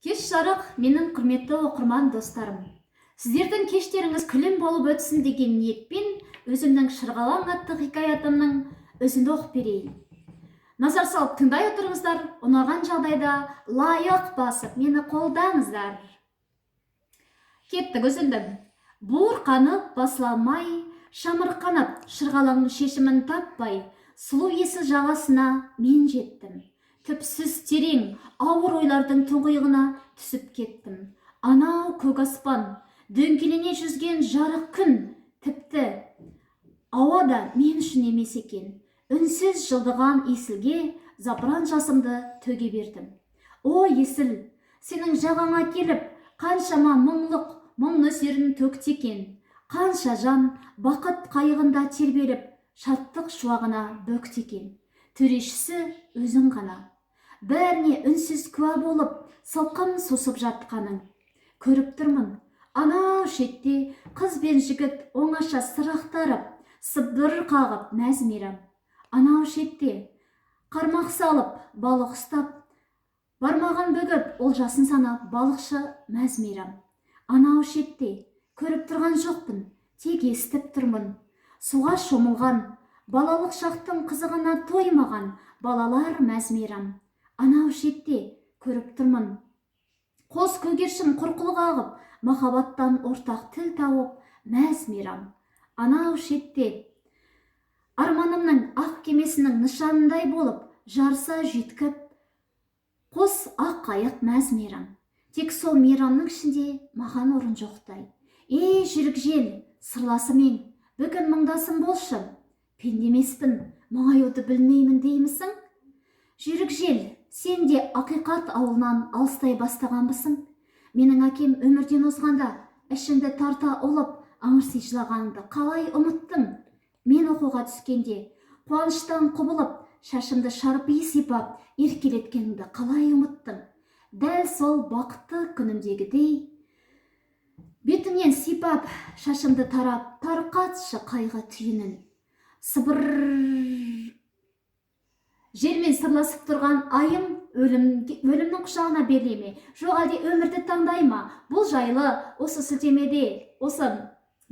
Кеш жарық, менің құрметті оқырман достарым. Сіздердің кештеріңіз күлім болып өтсін деген ниетпен өзімнің Шырғалаң атты хикаятымның өзінді оқып берейін. Назар салып тыңдай отырыңыздар, ұнаған жағдайда лайық басып мені қолдаңыздар. Кеттік үзілді. Буырқанып басыла алмай, шамырқанып Шырғалаңның шешімін таппай, сұлу есіл жағасына мен жеттім. Түпсіз терең, ауыр ойлардың тұңғиығына түсіп кеттім. Анау көк аспан, дөңгелене жүзген жарық күн, тіпті ауада мен үшін емес екен. Үнсіз жылдыған есілге запыран жасымды төге бердім. О, есіл, сенің жағаңа келіп, қаншама мұңлық, мұң нөсерін төкті екен. Қанша жан бақыт қайығында тербеліп, шаттық шуағына бөкті екен. Төрешісі өзің ғана. Бәріне үнсіз куә болып, салқын сусып жатқаның. Көріп тұрмын, анау шетте қыз бен жігіт оңаша сырақтарып, сыбдыр қағып мәз-мейрам. Анау шетте қармақ салып, балық ұстап, бармағын бүгіп, олжасын санап, балықшы мәз-мейрам. Анау шетте көріп тұрған жоқпын, тек естіп тұрмын. Суға шомылған, балалық шақтың қызығына тоймаған балалар мәз-мейрам. Анау шетте көріп тұрмын. Қос көгершін құрқыл қағып, махаббаттан ортақ тіл тауып, мәз-мейрам. Анау шетте арманымның ақ кемесінің нышанындай болып, жарса жүйткіп, қос ақ қайық мәз-мейрам. Тек сол мейрамның ішінде маған орын жоқтай. Ей, жүрік жел, сырласымен, бүгін мұңдасым болшы. Пендемеспін, мұңаюды білмеймін деймісің? Жүрік жел, сен де ақиқат ауылынан алыстай бастағанбысың? Менің әкем өмірден озғанда, ішіңді тарта олып, аңырси жылағанды қалай ұмыттың? Мен оқуға түскенде, қуаныштан құбылып, шашымды шарпи сипап, еркелеткеніңді қалай ұмыттың? Дәл сол бақытты күнімдегідей, бетімнен сипап, шашымды тарап, тарқатшы қайғы түйінін. Сыбыр жермен сырласып тұрған айым өлімнің құшағына беріле ме? Жоқ әлде өмірді таңдай ма? Бұл жайлы осы сілтемеде, осы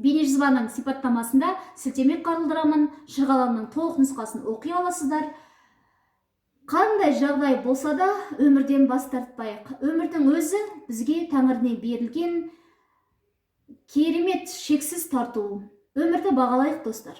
бейнежазбаның сипаттамасында сілтеме қалдырамын. Шырғалаңның толық нұсқасын оқи аласыздар. Қандай жағдай болса да өмірден бас тартпайық. Өмірдің өзі бізге Тәңірден берілген керемет шексіз тарту. Өмірді бағалайық достар.